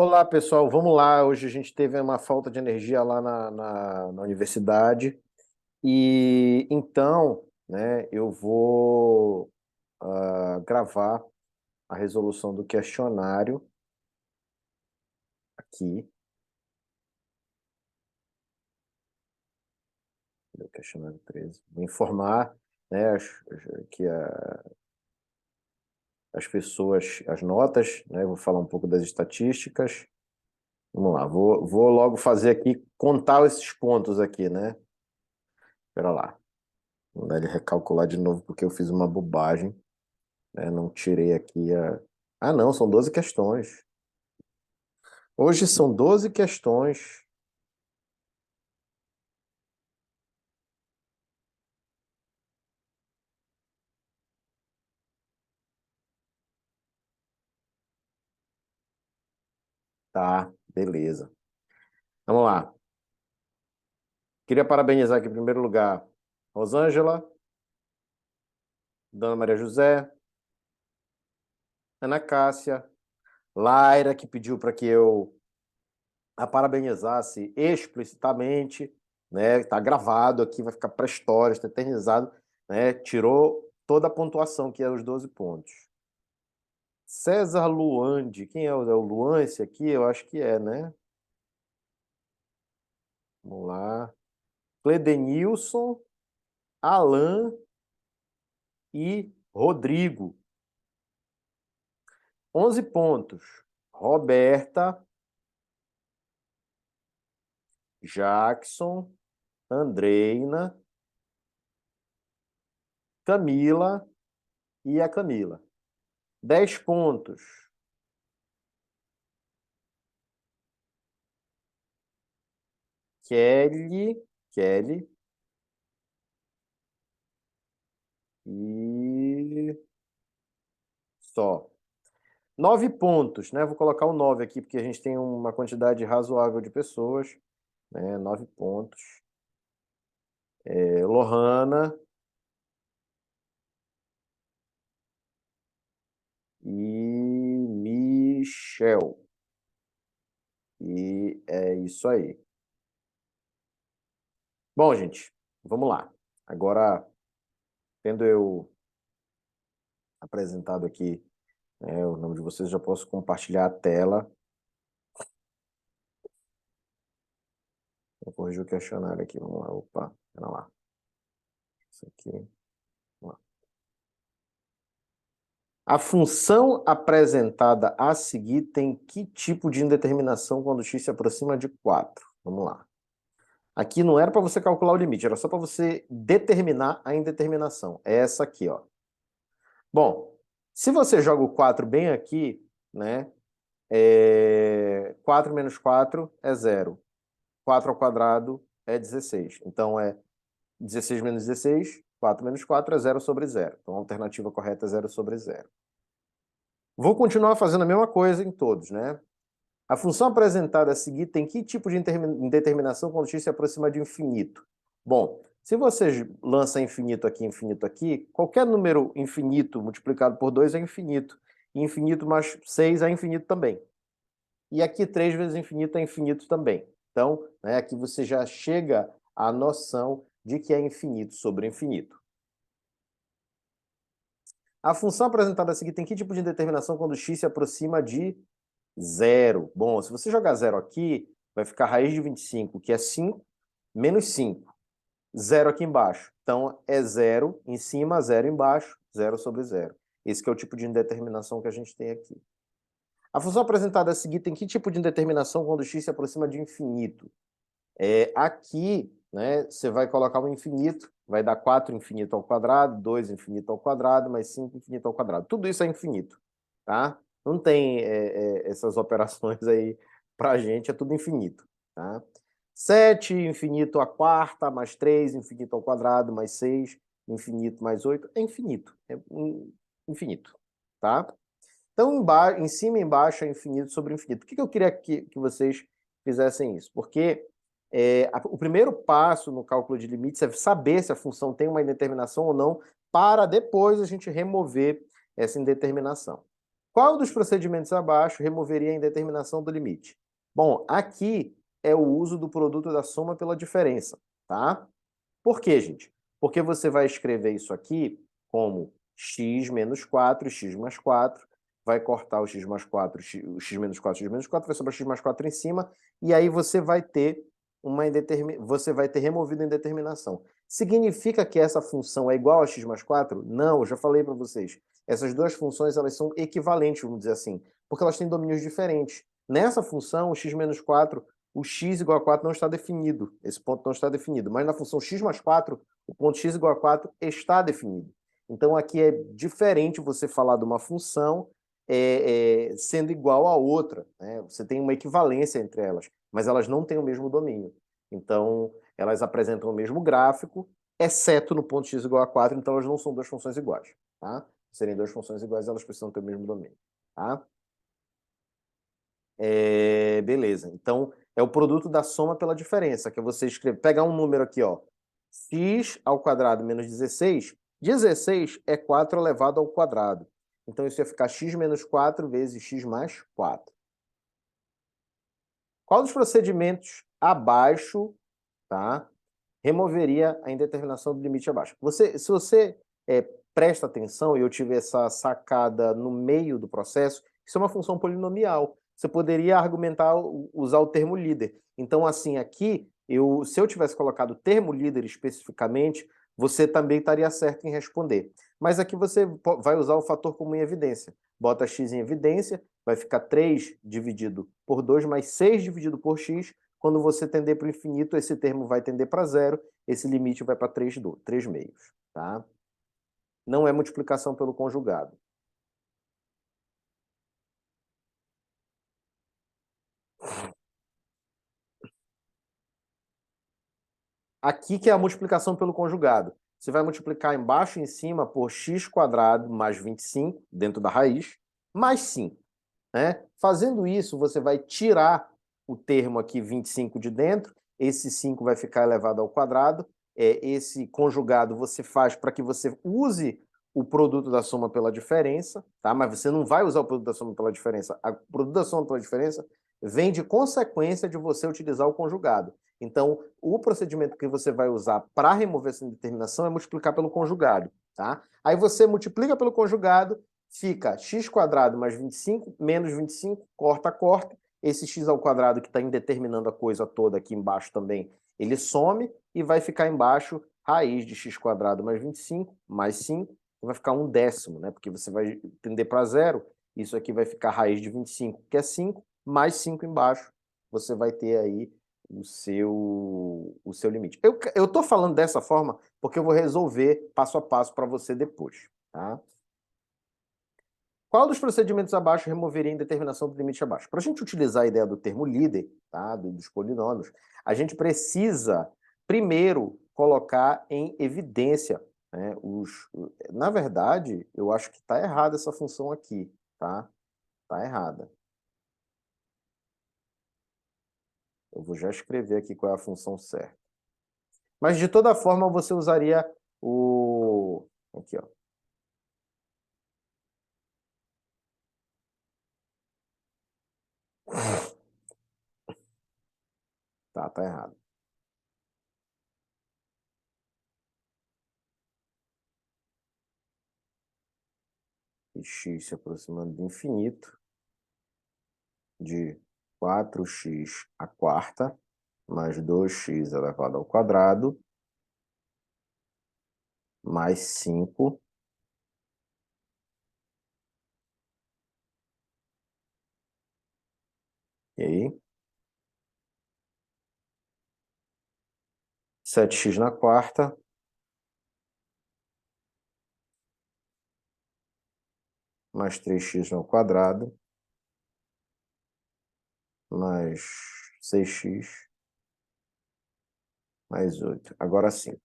Olá, pessoal, vamos lá. Hoje a gente teve uma falta de energia lá na universidade e então, né, eu vou gravar a resolução do questionário aqui. Do questionário 13. Vou informar, né, que as pessoas, as notas, né, vou falar um pouco das estatísticas. Vamos lá, vou logo fazer aqui, contar esses pontos aqui, né? Espera lá. Vou dar ele recalcular de novo porque eu fiz uma bobagem. Não tirei aqui a. Ah, não, são 12 questões. Hoje são 12 questões. Tá, beleza. Vamos lá. Queria parabenizar aqui em primeiro lugar Rosângela, Dona Maria José, Ana Cássia, Laira, que pediu para que eu a parabenizasse explicitamente, né? Tá gravado aqui, vai ficar para a história, está eternizado, né? Tirou toda a pontuação, que é os 12 pontos. César Luande, quem é o Luan esse aqui? Eu acho que é, né? Vamos lá. Cledenilson, Alan e Rodrigo. 11 pontos. Roberta, Jackson, Andreina, Camila e a Camila. 10 pontos. Kelly e só. 9 pontos, né? Vou colocar o 9 aqui, porque a gente tem uma quantidade razoável de pessoas, né? 9 pontos. Lohana e Michel. E é isso aí. Bom, gente, vamos lá. Agora, tendo eu apresentado aqui, né, o nome de vocês, já posso compartilhar a tela. Vou corrigir o questionário aqui. Vamos lá. Opa, pera lá. Isso aqui. Vamos lá. A função apresentada a seguir tem que tipo de indeterminação quando x se aproxima de 4? Vamos lá. Aqui não era para você calcular o limite, era só para você determinar a indeterminação. É essa aqui, ó. Bom, se você joga o 4 bem aqui, né? 4 menos 4 é 0. 4 ao quadrado é 16. Então, é 16 menos 16, 4 menos 4 é 0 sobre 0. Então, a alternativa correta é 0 sobre 0. Vou continuar fazendo a mesma coisa em todos, né? A função apresentada a seguir tem que tipo de indeterminação quando x se aproxima de infinito? Bom, se você lança infinito aqui, qualquer número infinito multiplicado por 2 é infinito. E infinito mais 6 é infinito também. E aqui 3 vezes infinito é infinito também. Então, né, aqui você já chega à noção de que é infinito sobre infinito. A função apresentada a seguir tem que tipo de indeterminação quando x se aproxima de 0? Bom, se você jogar 0 aqui, vai ficar raiz de 25, que é 5, menos 5. 0 aqui embaixo. Então, é 0 em cima, 0 embaixo, 0 sobre 0. Esse que é o tipo de indeterminação que a gente tem aqui. A função apresentada a seguir tem que tipo de indeterminação quando x se aproxima de infinito? Aqui, né, você vai colocar um infinito, vai dar 4 infinito ao quadrado, 2 infinito ao quadrado, mais 5 infinito ao quadrado. Tudo isso é infinito, tá? Não tem essas operações aí pra gente, é tudo infinito, tá? 7 infinito à quarta, mais 3 infinito ao quadrado, mais 6 infinito mais 8, é infinito, infinito, tá? Então, em cima e embaixo é infinito sobre infinito. Por que eu queria que vocês fizessem isso? Porque o primeiro passo no cálculo de limites é saber se a função tem uma indeterminação ou não, para depois a gente remover essa indeterminação. Qual dos procedimentos abaixo removeria a indeterminação do limite? Bom, aqui é o uso do produto da soma pela diferença, tá? Por quê, gente? Porque você vai escrever isso aqui como x menos 4, x mais 4, vai cortar o x mais 4, o x menos 4, x menos 4, vai sobrar x mais 4 em cima, e aí você vai ter você vai ter removido a indeterminação. Significa que essa função é igual a x mais 4? Não, eu já falei para vocês. Essas duas funções elas são equivalentes, vamos dizer assim, porque elas têm domínios diferentes. Nessa função, o x menos 4, o x igual a 4 não está definido. Esse ponto não está definido. Mas na função x mais 4, o ponto x igual a 4 está definido. Então aqui é diferente você falar de uma função sendo igual a outra, né? Você tem uma equivalência entre elas, mas elas não têm o mesmo domínio. Então, elas apresentam o mesmo gráfico, exceto no ponto x igual a 4, então elas não são duas funções iguais. Tá? Serem duas funções iguais, elas precisam ter o mesmo domínio. Tá? Beleza. Então, é o produto da soma pela diferença, que é você pegar um número aqui, ó, x ao quadrado menos 16. 16 é 4 elevado ao quadrado. Então, isso ia ficar x menos 4 vezes x mais 4. Qual dos procedimentos abaixo, tá, removeria a indeterminação do limite abaixo? Se você presta atenção, e eu tive essa sacada no meio do processo, isso é uma função polinomial. Você poderia argumentar, usar o termo líder. Então, assim, aqui, se eu tivesse colocado o termo líder especificamente, você também estaria certo em responder. Mas aqui você vai usar o fator comum em evidência. Bota x em evidência, vai ficar 3 dividido por 2 mais 6 dividido por x. Quando você tender para o infinito, esse termo vai tender para zero, esse limite vai para 3 meios. Tá? Não é multiplicação pelo conjugado. Aqui que é a multiplicação pelo conjugado. Você vai multiplicar embaixo e em cima por x quadrado mais 25, dentro da raiz, mais 5. Né? Fazendo isso, você vai tirar o termo aqui 25 de dentro, esse 5 vai ficar elevado ao quadrado, esse conjugado você faz para que você use o produto da soma pela diferença, tá? Mas você não vai usar o produto da soma pela diferença. O produto da soma pela diferença vem de consequência de você utilizar o conjugado. Então, o procedimento que você vai usar para remover essa indeterminação é multiplicar pelo conjugado, tá? Aí você multiplica pelo conjugado, fica x quadrado mais 25, menos 25, corta, corta. Esse x ao quadrado que está indeterminando a coisa toda aqui embaixo também, ele some e vai ficar embaixo raiz de x quadrado mais 25, mais 5, vai ficar 1/10, né? Porque você vai tender para zero, isso aqui vai ficar raiz de 25, que é 5, mais 5 embaixo, você vai ter aí o seu limite. Eu estou falando dessa forma porque eu vou resolver passo a passo para você depois, tá? Qual dos procedimentos abaixo removeria a indeterminação do limite abaixo? Para a gente utilizar a ideia do termo líder, tá, dos polinômios, a gente precisa primeiro colocar em evidência, né, Na verdade, eu acho que está errada essa função aqui, tá? Está errada. Eu vou já escrever aqui qual é a função certa. Mas, de toda forma, você usaria o... Aqui, ó. Tá errado. E x se aproximando do infinito, de 4x à quarta, mais 2x elevado ao quadrado, mais 5. E aí? 7x na quarta, mais 3x ao quadrado, mais 6x, mais 8. Agora sim,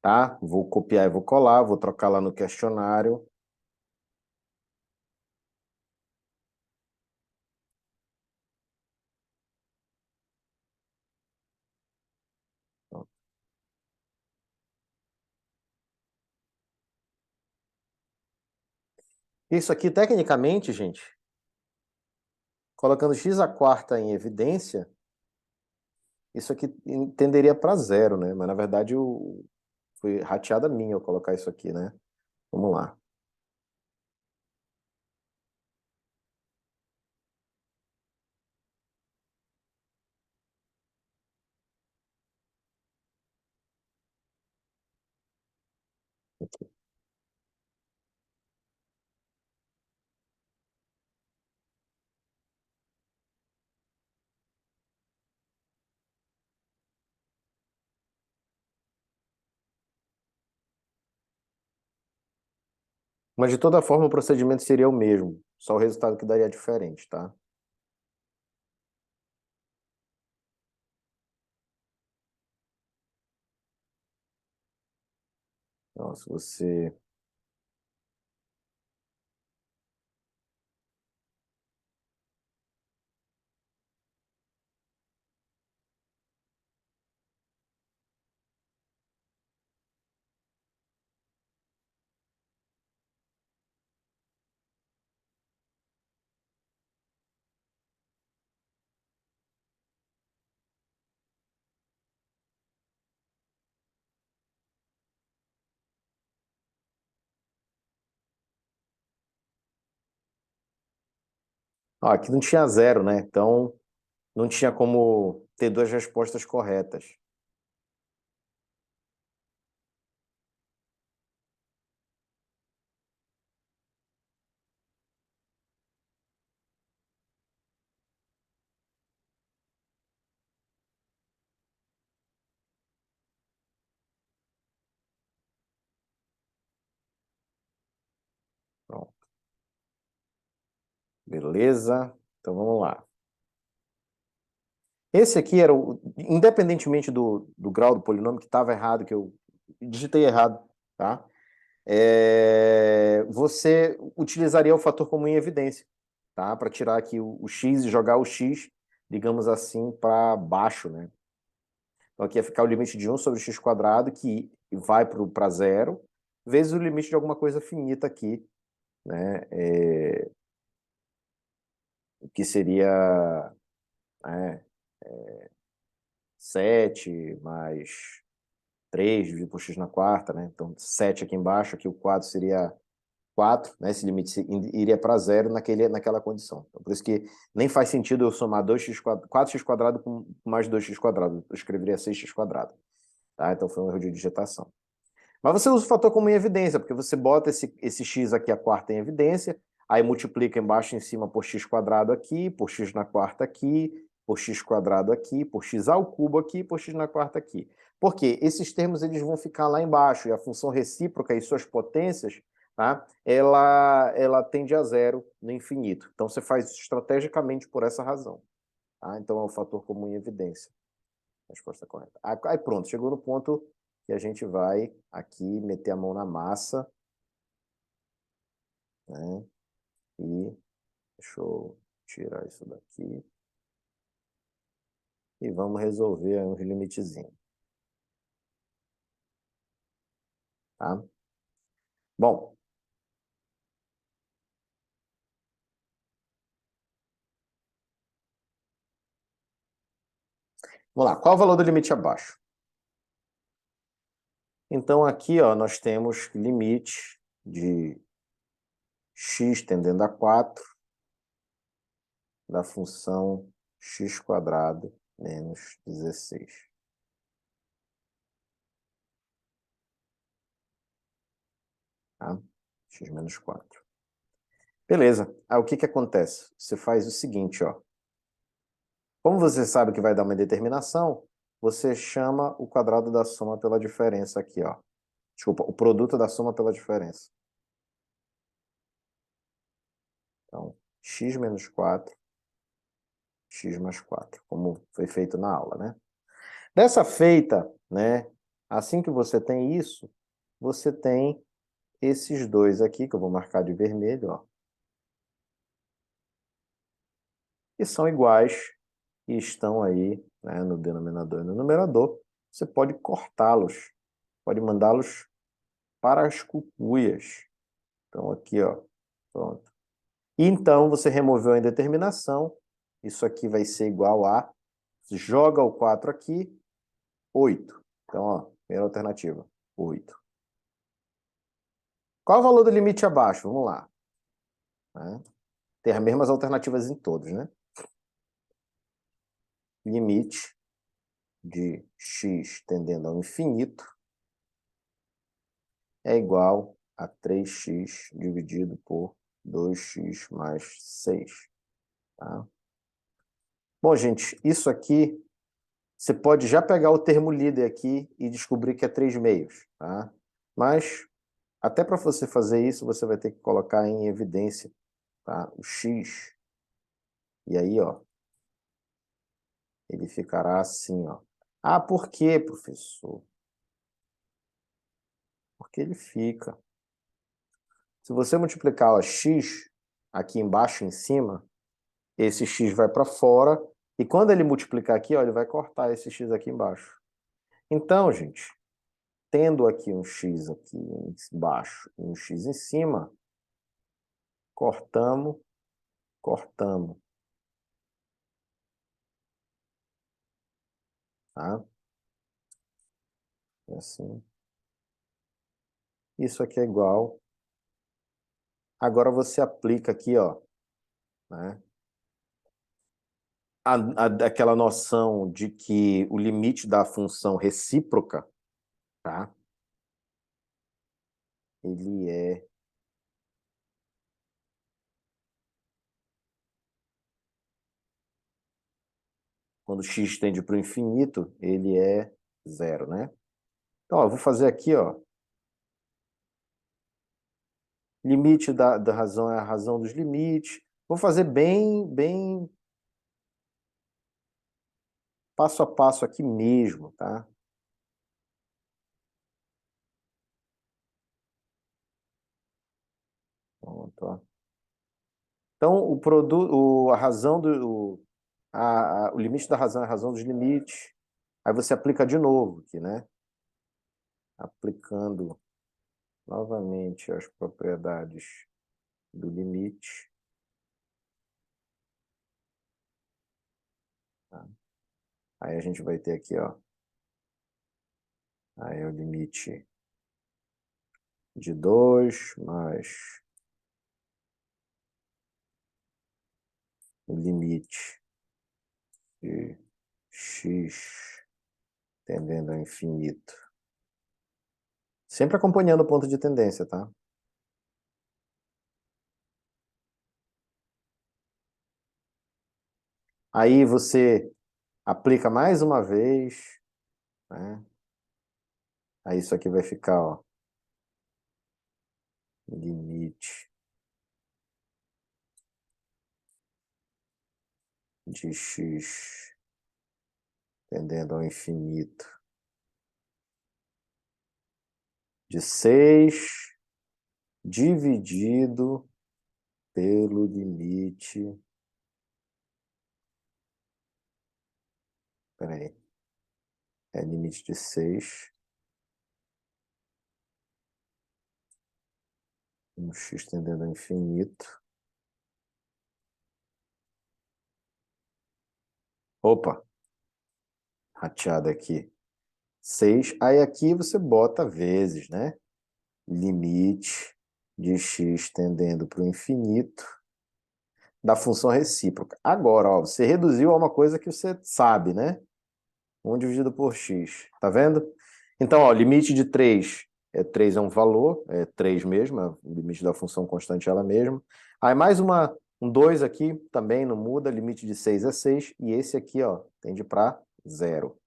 tá? Vou copiar e vou colar, vou trocar lá no questionário. Isso aqui, tecnicamente, gente, colocando x à quarta em evidência, isso aqui tenderia para zero, né? Mas, na verdade, foi rateada minha eu colocar isso aqui, né? Vamos lá. Mas, de toda forma, o procedimento seria o mesmo, só o resultado que daria diferente, tá? Então, se você... Ó, aqui não tinha zero, né? Então, não tinha como ter duas respostas corretas. Pronto. Beleza? Então, vamos lá. Esse aqui era o... Independentemente do grau do polinômio que estava errado, que eu digitei errado, tá? Você utilizaria o fator comum em evidência, tá? Para tirar aqui o x e jogar o x, digamos assim, para baixo, né? Então aqui ia ficar o limite de 1 sobre x quadrado, que vai para zero, vezes o limite de alguma coisa finita aqui, né? Que seria 7 mais 3 dividido por x na quarta, né? Então 7 aqui embaixo, aqui o quadro seria 4, né? Esse limite iria para zero naquela condição. Então, por isso que nem faz sentido eu somar 4x quadrado com mais 2x quadrado. Eu escreveria 6x quadrado. Tá? Então foi um erro de digitação. Mas você usa o fator comum em evidência, porque você bota esse x aqui a quarta em evidência, aí multiplica embaixo e em cima por x quadrado aqui, por x na quarta aqui, por x quadrado aqui, por x ao cubo aqui, por x na quarta aqui. Porque esses termos eles vão ficar lá embaixo, e a função recíproca e suas potências, tá? ela tende a zero no infinito. Então você faz isso estrategicamente por essa razão. Tá? Então é o fator comum em evidência. Resposta correta. Aí pronto, chegou no ponto que a gente vai aqui meter a mão na massa, né? E deixa eu tirar isso daqui. E vamos resolver uns limitezinhos, tá? Bom, vamos lá. Qual o valor do limite abaixo? Então, aqui, ó, nós temos limite de x tendendo a 4 da função x quadrado menos 16. Tá? X menos 4. Beleza. Aí o que que acontece? Você faz o seguinte, ó. Como você sabe que vai dar uma indeterminação, você chama o quadrado da soma pela diferença aqui, ó. Desculpa, o produto da soma pela diferença. Então, x menos 4, x mais 4, como foi feito na aula, né? Dessa feita, né, assim que você tem isso, você tem esses dois aqui, que eu vou marcar de vermelho, ó, que são iguais e estão aí, né, no denominador e no numerador. Você pode cortá-los, pode mandá-los para as cucuias. Então, aqui, ó, Pronto. Então, você removeu a indeterminação. Isso aqui vai ser igual a... Joga o 4 aqui, 8. Então, ó, primeira alternativa, 8. Qual é o valor do limite abaixo? Vamos lá. Né? Tem as mesmas alternativas em todos, né? Limite de x tendendo ao infinito é igual a 3x dividido por 2x mais 6. Tá? Bom, gente, isso aqui, você pode já pegar o termo líder aqui e descobrir que é 3 meios. Tá? Mas, até para você fazer isso, você vai ter que colocar em evidência, tá? O x. E aí, ó, ele ficará assim, ó. Ah, por quê, professor? Porque ele fica. Se você multiplicar o x aqui embaixo e em cima, esse x vai para fora, e quando ele multiplicar aqui, ó, ele vai cortar esse x aqui embaixo. Então, gente, tendo aqui um x aqui embaixo e um x em cima, cortamos, cortamos. Tá? Assim. Isso aqui é igual. Agora você aplica aqui, ó, né? Aquela noção de que o limite da função recíproca, tá? Ele é quando x tende para o infinito, ele é zero, né? Então, ó, eu vou fazer aqui, ó, limite da razão é a razão dos limites. Vou fazer bem passo a passo aqui mesmo, tá? Pronto, ó. Então, a razão o limite da razão é a razão dos limites. Aí você aplica de novo aqui, né? Aplicando novamente as propriedades do limite. Tá? Aí a gente vai ter aqui, ó. Aí é o limite de 2 mais o limite de x tendendo ao infinito. Sempre acompanhando o ponto de tendência, tá? Aí você aplica mais uma vez, né? Aí isso aqui vai ficar, ó, limite de x tendendo ao infinito de 6 dividido pelo limite. Peraí. É limite de 6. Um x tendendo ao infinito. Opa, rateado aqui. 6. Aí aqui você bota vezes, né? Limite de x tendendo para o infinito da função recíproca. Agora, ó, você reduziu a uma coisa que você sabe, né? 1 dividido por x. Tá vendo? Então, ó, limite de 3 3 é um valor, é 3 mesmo, o limite da função constante é ela mesma. Aí mais um 2 aqui, também não muda, limite de 6 é 6, e esse aqui, ó, tende para 0.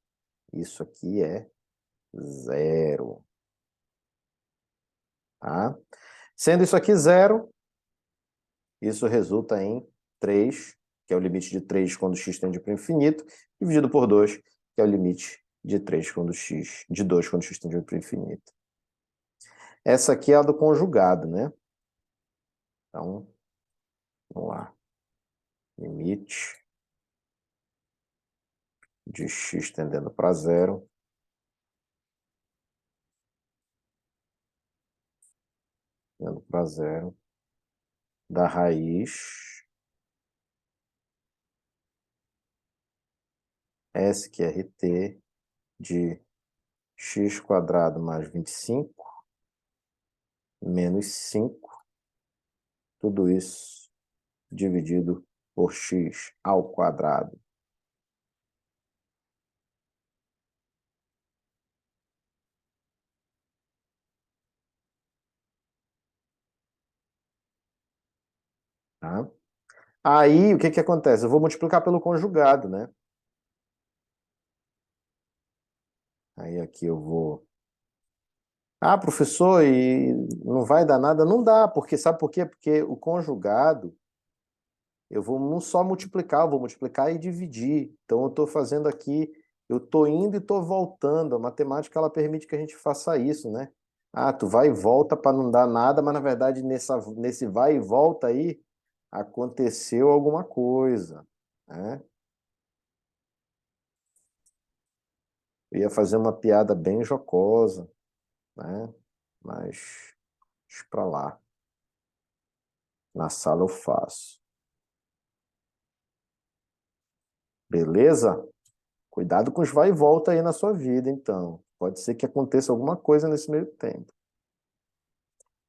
Isso aqui é 0. Tá? Sendo isso aqui 0, isso resulta em 3, que é o limite de 3 quando x tende para o infinito, dividido por 2, que é o limite de 3 quando de 2 quando x tende para o infinito. Essa aqui é a do conjugado, né? Então, vamos lá. Limite de x tendendo para 0. Tendendo para 0. da raiz SQRT de x² mais 25 menos 5, tudo isso dividido por x ao quadrado. Tá? Aí, o que que acontece? Eu vou multiplicar pelo conjugado, né? Aí aqui eu vou... Ah, professor, e não vai dar nada? Não dá, porque sabe por quê? Porque o conjugado, eu vou não só multiplicar, eu vou multiplicar e dividir. Então, eu estou fazendo aqui, eu estou indo e estou voltando. A matemática, ela permite que a gente faça isso, né? Ah, tu vai e volta para não dar nada, mas na verdade, nesse vai e volta aí, aconteceu alguma coisa, né? Eu ia fazer uma piada bem jocosa, né? Mas deixa pra lá. Na sala eu faço. Beleza? Cuidado com os vai e volta aí na sua vida, então. Pode ser que aconteça alguma coisa nesse meio tempo.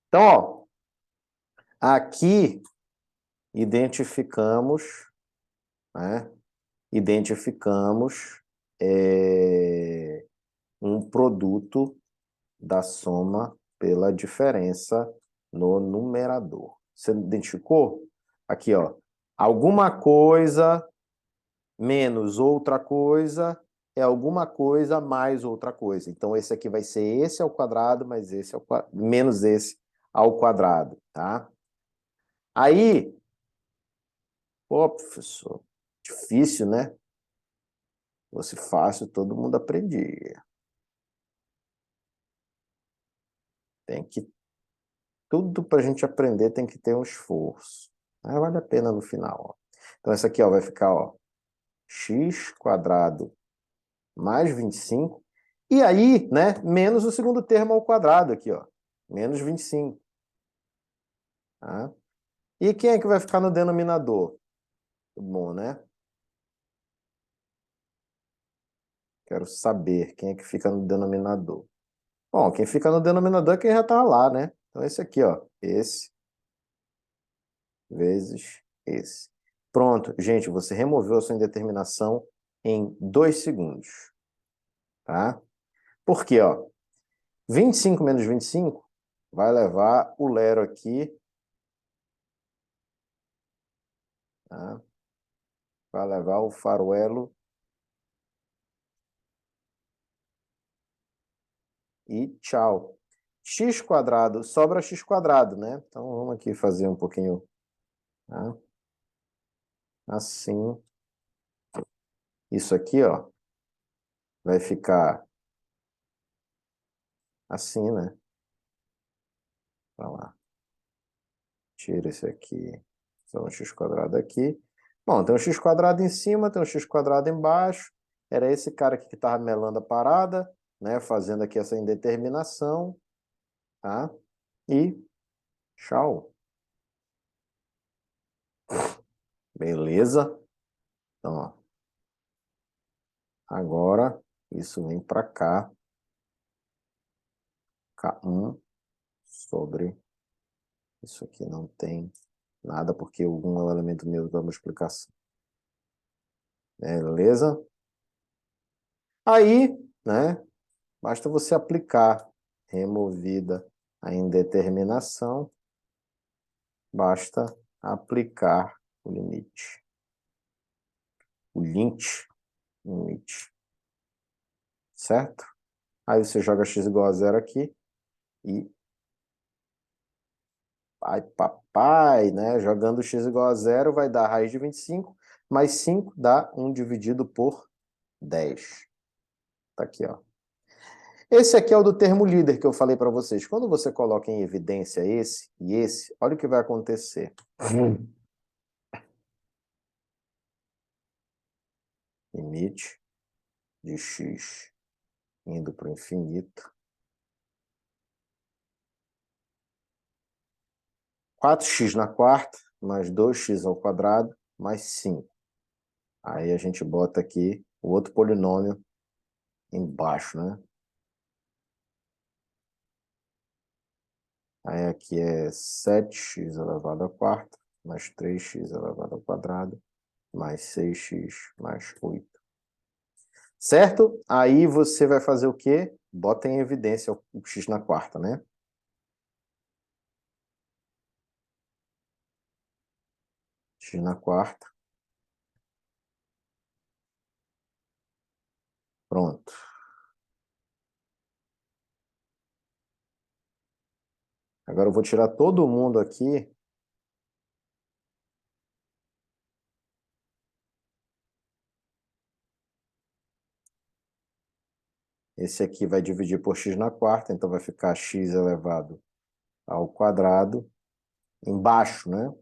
Então, ó, aqui identificamos, né? Identificamos um produto da soma pela diferença no numerador. Você identificou? Aqui, ó. Alguma coisa menos outra coisa é alguma coisa mais outra coisa. Então, esse aqui vai ser esse ao quadrado, mais esse ao menos esse ao quadrado, tá? Aí, pô, professor, difícil, né? Se fosse fácil, todo mundo aprendia. Tem que, tudo para a gente aprender tem que ter um esforço. Aí vale a pena no final, ó. Então, essa aqui, ó, vai ficar, ó, x² mais 25. E aí, né, menos o segundo termo ao quadrado aqui, ó. Menos 25. Tá? E quem é que vai ficar no denominador? Bom, né? Quero saber quem é que fica no denominador. Bom, quem fica no denominador é quem já tá lá, né? Então, esse aqui, ó. Esse vezes esse. Pronto, gente, você removeu a sua indeterminação em 2 segundos, tá? Por quê, ó? 25 menos 25 vai levar o Lero aqui, tá? Vai levar o Faruelo e tchau. X², sobra x², né? Então, vamos aqui fazer um pouquinho, tá? Assim. Isso aqui, ó, vai ficar assim, né? Vai lá. Tira esse aqui. Só um x² aqui. Bom, tem um x² em cima, tem um x² embaixo. Era esse cara aqui que estava melando a parada, né? Fazendo aqui essa indeterminação, tá? E tchau. Beleza? Então, ó, agora isso vem para cá. K1 sobre... Isso aqui não tem nada, porque o 1 é o elemento neutro da multiplicação. Beleza? Aí, né, basta você aplicar removida a indeterminação, basta aplicar o limite. O limite, certo? Aí você joga x igual a 0 aqui e ai, papai, né? Jogando x igual a 0 vai dar raiz de 25, mais 5 dá 1 dividido por 10. Tá aqui, ó. Esse aqui é o do termo líder que eu falei para vocês. Quando você coloca em evidência esse e esse, olha o que vai acontecer. Limite de x indo para o infinito 4x na quarta, mais 2x ao quadrado, mais 5. Aí a gente bota aqui o outro polinômio embaixo, né? Aí aqui é 7x elevado à quarta, mais 3x elevado ao quadrado, mais 6x mais 8. Certo? Aí você vai fazer o quê? Bota em evidência o x na quarta, né? X na quarta. Pronto. Agora eu vou tirar todo mundo aqui. Esse aqui vai dividir por x na quarta, então vai ficar x elevado ao quadrado embaixo, né?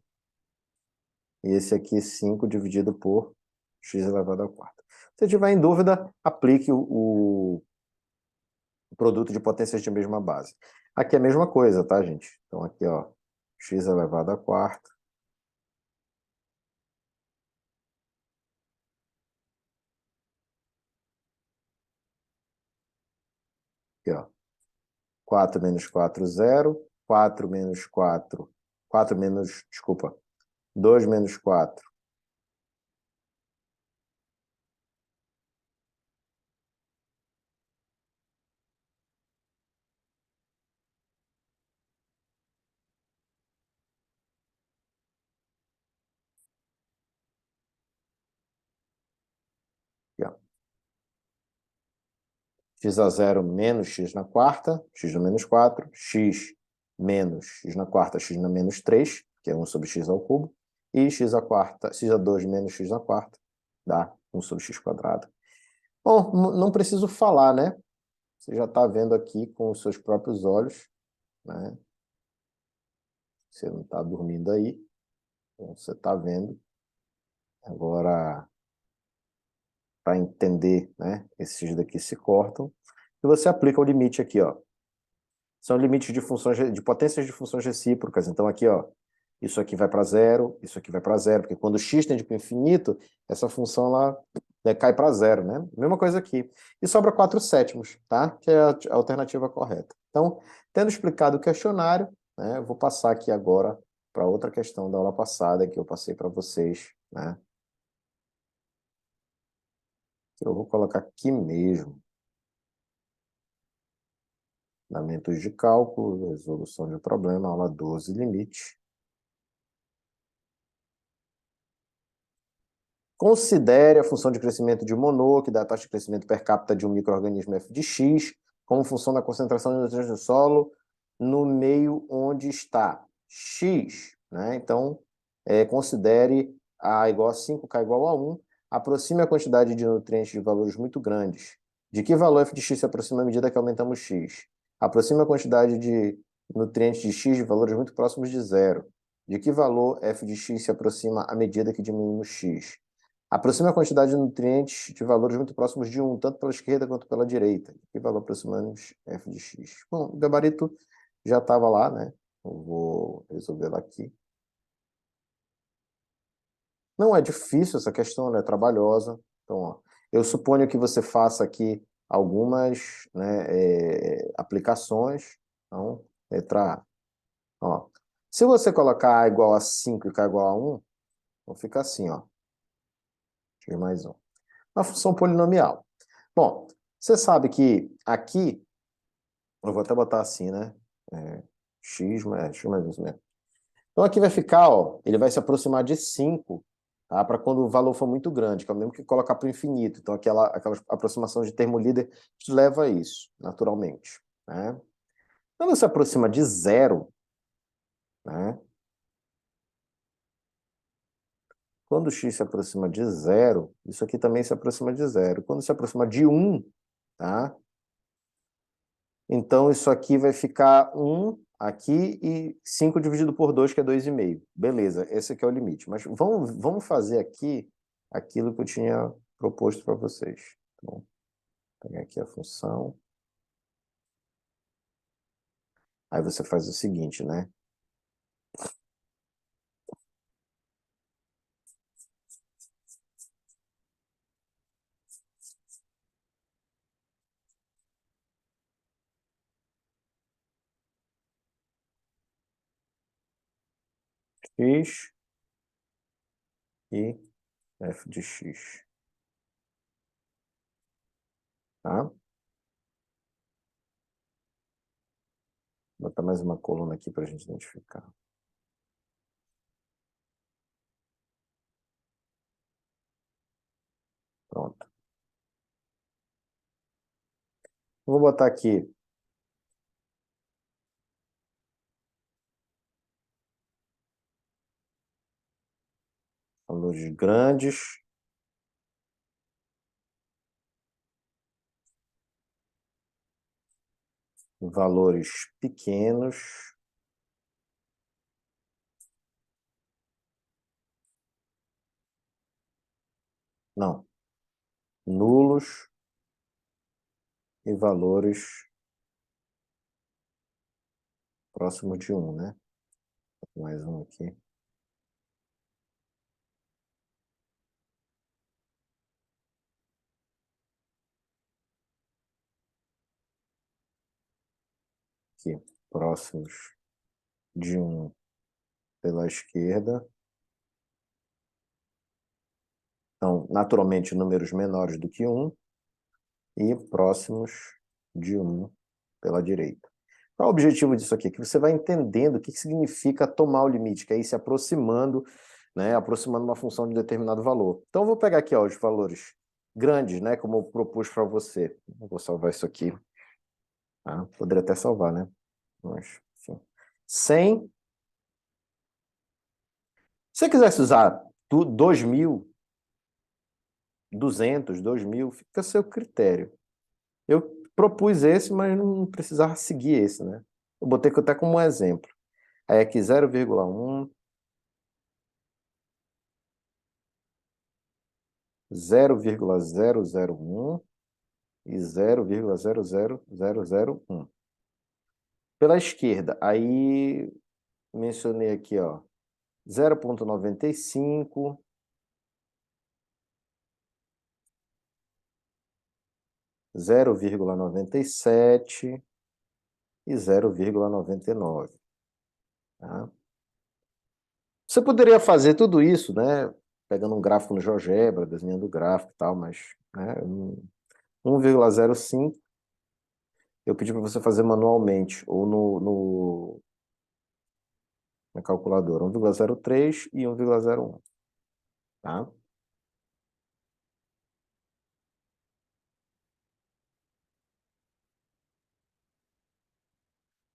E esse aqui 5 dividido por x elevado ao quarto. Se tiver em dúvida, aplique o produto de potências de mesma base. Aqui é a mesma coisa, tá, gente? Então aqui, ó, x elevado à quarta. Aqui, ó. 4 menos 4, 0. 4 menos 4. 4 menos, desculpa, 2 menos 4. Aqui, ó. X a 0 menos x na quarta, x no menos 4, x menos x na quarta, x na menos 3, que é 1 sobre x ao cubo, e x a quarta, x a 2 menos x na quarta, dá 1 sobre x quadrado. Bom, não preciso falar, né? Você já está vendo aqui com os seus próprios olhos, né? Você não está dormindo aí, então você está vendo. Agora, para entender, né? Esses daqui se cortam. E você aplica o limite aqui, ó. São limites de funções de potências de funções recíprocas. Então aqui, ó, isso aqui vai para zero, isso aqui vai para zero, porque quando x tende para o infinito, essa função lá cai para zero, né? Mesma coisa aqui. E sobra 4 sétimos, tá? Que é a alternativa correta. Então, tendo explicado o questionário, né, eu vou passar aqui agora para outra questão da aula passada que eu passei para vocês, né? Eu vou colocar aqui mesmo. Fundamentos de cálculo, resolução de problema, aula 12, limite. Considere a função de crescimento de Monod, que dá a taxa de crescimento per capita de um micro-organismo f de x, como função da concentração de nutrientes do solo no meio onde está x. Né? Então, considere A igual a 5, K igual a 1. Aproxime a quantidade de nutrientes de valores muito grandes. De que valor f de x se aproxima à medida que aumentamos x? Aproxime a quantidade de nutrientes de x de valores muito próximos de zero. De que valor f de x se aproxima à medida que diminuímos x? Aproxima a quantidade de nutrientes de valores muito próximos de 1, tanto pela esquerda quanto pela direita. Que valor aproximamos f de x? Bom, o gabarito já estava lá, né? Eu vou resolvê-lo aqui. Não é difícil essa questão, né? É trabalhosa. Então, ó, eu suponho que você faça aqui algumas, né, aplicações. Então, letra A. Ó, se você colocar A igual a 5 e K igual a 1, então fica assim, ó. X mais 1. Uma função polinomial. Bom, você sabe que aqui, eu vou até botar assim, né? X mais isso mesmo. Então aqui vai ficar, ó, ele vai se aproximar de 5, tá? Para quando o valor for muito grande, que é o mesmo que colocar para o infinito. Então aquela aproximação de termo líder te leva a isso, naturalmente. Né? Quando se aproxima de zero, né? Quando x se aproxima de zero, isso aqui também se aproxima de zero. Quando se aproxima de 1, tá? Então, isso aqui vai ficar 1 aqui e 5 dividido por 2, que é 2,5. Beleza, esse aqui é o limite. Mas vamos fazer aqui aquilo que eu tinha proposto para vocês. Então, vou pegar aqui a função. Aí você faz o seguinte, né? x e f de x. Tá? Vou botar mais uma coluna aqui para a gente identificar. Pronto. Vou botar aqui valores grandes, valores pequenos, não, nulos e valores próximos de 1, né? Mais um aqui. Aqui, próximos de 1 pela esquerda. Então, naturalmente, números menores do que 1 e próximos de 1 pela direita. Qual é o objetivo disso aqui? Que você vai entendendo o que significa tomar o limite, que é ir se aproximando, né, aproximando uma função de determinado valor. Então, eu vou pegar aqui ó, os valores grandes, né, como eu propus para você. Eu vou salvar isso aqui. Tá? Poderia até salvar, né? Mas, enfim. 100. Se você quisesse usar 2.000, 200, 2.000, fica a seu critério. Eu propus esse, mas não precisava seguir esse, né? Eu botei até como um exemplo. Aí aqui 0,1, 0,001 e 0,00001. Pela esquerda, aí mencionei aqui, ó, 0,95, 0,97 e 0,99. Tá? Você poderia fazer tudo isso, né? Pegando um gráfico no GeoGebra, desenhando o gráfico e tal, mas né, 1,05 eu pedi para você fazer manualmente ou na calculadora. 1,03 e 1,01. Tá?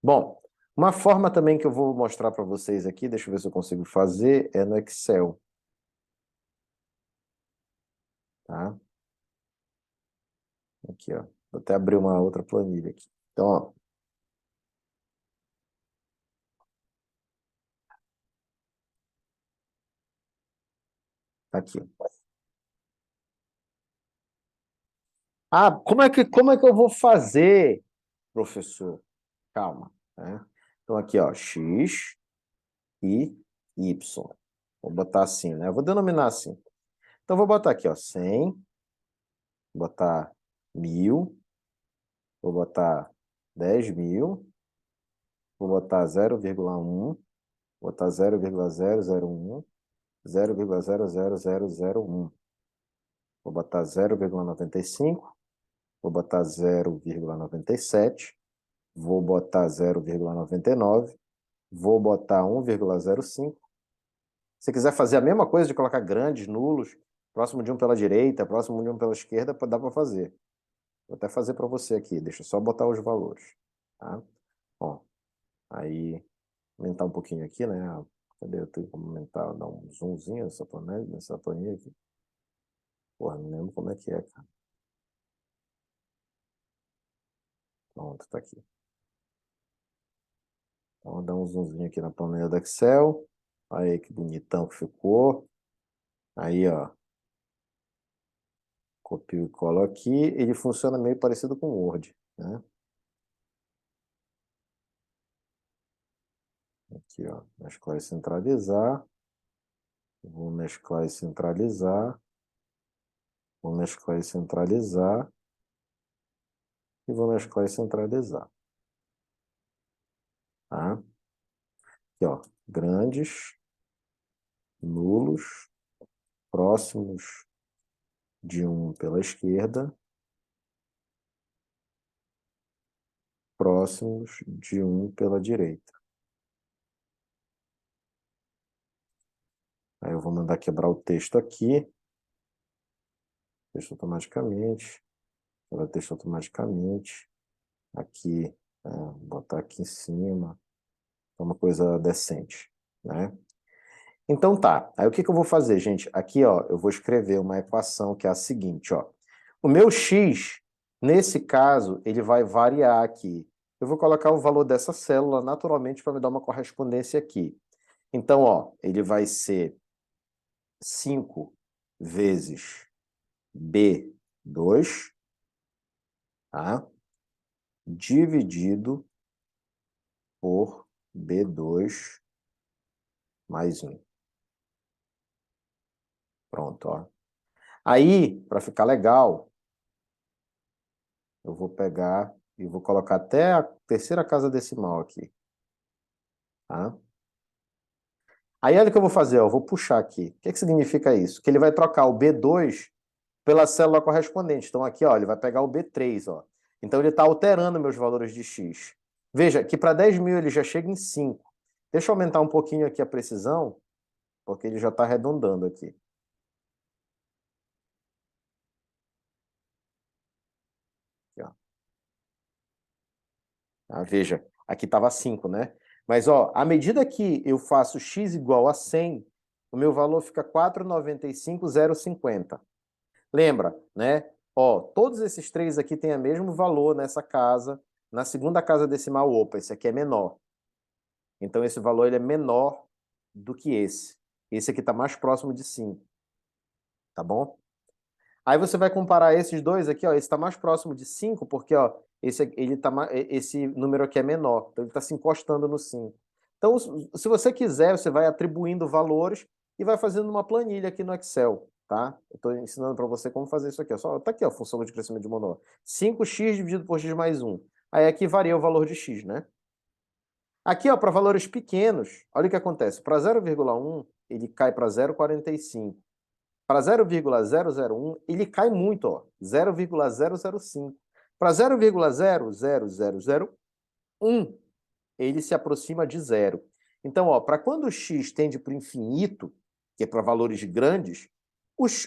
Bom, uma forma também que eu vou mostrar para vocês aqui, deixa eu ver se eu consigo fazer, é no Excel. Tá? Aqui, ó. Vou até abrir uma outra planilha aqui. Então, ó, tá aqui. Ah, como é que eu vou fazer, professor? Calma, né? Então, aqui, ó, x e y. Vou botar assim, né? Eu vou denominar assim. Então, vou botar aqui, ó, 100, vou botar 1.000, vou botar 10.000, vou botar 0,1, vou botar 0,001, 0,00001. Vou botar 0,95, vou botar 0,97, vou botar 0,99, vou botar 1,05. Se quiser fazer a mesma coisa de colocar grandes, nulos, próximo de um pela direita, próximo de um pela esquerda, dá para fazer. Vou até fazer para você aqui, deixa eu só botar os valores. Tá? Bom, aí aumentar um pouquinho aqui, né? Cadê? Eu tenho como aumentar, dar um zoomzinho nessa planilha aqui. Porra, não lembro como é que é, cara. Pronto, tá aqui. Então, vou dar um zoomzinho aqui na planilha do Excel. Aí, que bonitão que ficou. Aí, ó. Copio e colo aqui. Ele funciona meio parecido com o Word, né? Aqui, ó. Mesclar e centralizar. Vou mesclar e centralizar. Vou mesclar e centralizar. E vou mesclar e centralizar. Tá? Aqui, ó. Grandes. nulos próximos de 1 pela esquerda, próximos de 1 pela direita. Aí eu vou mandar quebrar o texto aqui. Texto automaticamente. Quebrar o texto automaticamente. Aqui, botar aqui em cima. É uma coisa decente, né? Então tá. Aí o que que eu vou fazer, gente? Aqui, ó, eu vou escrever uma equação que é a seguinte, ó. O meu x, nesse caso, ele vai variar aqui. Eu vou colocar o valor dessa célula naturalmente para me dar uma correspondência aqui. Então, ó, ele vai ser 5 vezes B2, tá? Dividido por B2 mais 1. Pronto, ó. Aí, para ficar legal, eu vou pegar e vou colocar até a terceira casa decimal aqui, tá? Aí olha o que eu vou fazer, ó, eu vou puxar aqui. O que que significa isso? Que ele vai trocar o B2 pela célula correspondente. Então aqui, ó, ele vai pegar o B3, ó. Então ele está alterando meus valores de x. Veja que para 10.000 ele já chega em 5. Deixa eu aumentar um pouquinho aqui a precisão, porque ele já está arredondando aqui. Aqui, ó. Veja, aqui estava 5, né? Mas, ó, à medida que eu faço x igual a 100, o meu valor fica 495,050. Lembra, né? Ó, todos esses três aqui têm o mesmo valor nessa casa. Na segunda casa decimal, opa, esse aqui é menor. Então, esse valor ele é menor do que esse. Esse aqui está mais próximo de 5, tá bom? Aí você vai comparar esses dois aqui, ó. Esse está mais próximo de 5 porque, ó, esse número aqui é menor. Então, ele está se encostando no 5. Então, se você quiser, você vai atribuindo valores e vai fazendo uma planilha aqui no Excel, tá? Eu estou ensinando para você como fazer isso aqui. Tá aqui, ó, função de crescimento de Monod. 5x dividido por x mais 1. Aí aqui varia o valor de x, né? Aqui, ó, para valores pequenos, olha o que acontece. Para 0,1, ele cai para 0,45. Para 0,001, ele cai muito, ó, 0,005. Para 0,00001, ele se aproxima de zero. Então, ó, para quando o x tende para o infinito, que é para valores grandes,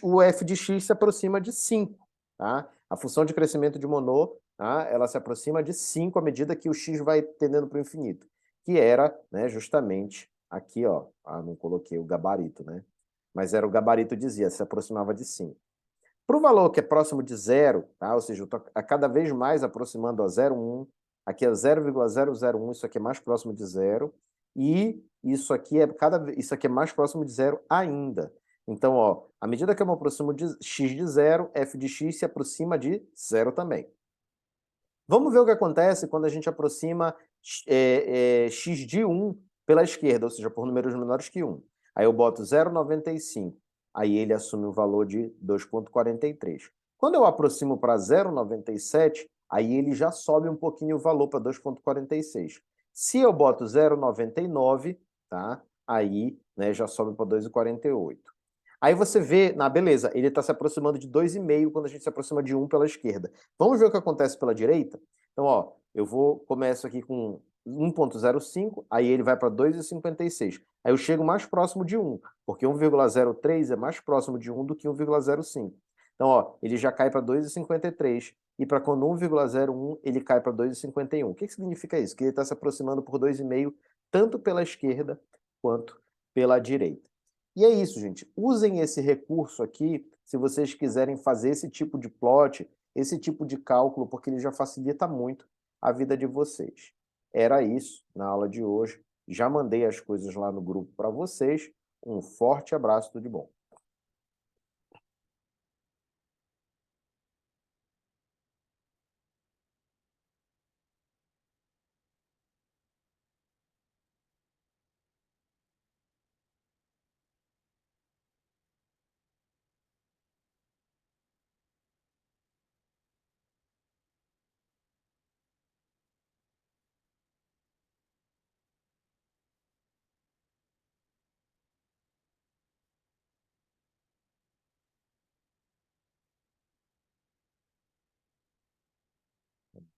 o f de x se aproxima de 5. Tá? A função de crescimento de Monod, tá? Ela se aproxima de 5 à medida que o x vai tendendo para o infinito, que era, né, justamente aqui, ó, não coloquei o gabarito, né? Mas era o gabarito dizia, se aproximava de 5. Para o valor que é próximo de zero, tá? Ou seja, eu estou a cada vez mais aproximando a 0,1, aqui é 0,001, isso aqui é mais próximo de zero, e isso aqui é mais próximo de zero ainda. Então, ó, à medida que eu me aproximo de x de zero, f de x se aproxima de zero também. Vamos ver o que acontece quando a gente aproxima x de 1 pela esquerda, ou seja, por números menores que 1. Aí eu boto 0,95. Aí ele assume o valor de 2,43. Quando eu aproximo para 0,97, aí ele já sobe um pouquinho o valor para 2,46. Se eu boto 0,99, tá? Aí, né, já sobe para 2,48. Aí você vê, beleza, ele está se aproximando de 2,5 quando a gente se aproxima de 1 pela esquerda. Vamos ver o que acontece pela direita? Então, ó, começo aqui com 1,05, aí ele vai para 2,56. Aí eu chego mais próximo de 1, porque 1,03 é mais próximo de 1 do que 1,05. Então, ó, ele já cai para 2,53. E para quando 1,01, ele cai para 2,51. O que significa isso? Que ele está se aproximando por 2,5, tanto pela esquerda quanto pela direita. E é isso, gente. Usem esse recurso aqui se vocês quiserem fazer esse tipo de plot, esse tipo de cálculo, porque ele já facilita muito a vida de vocês. Era isso na aula de hoje. Já mandei as coisas lá no grupo para vocês. Um forte abraço, tudo de bom.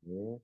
E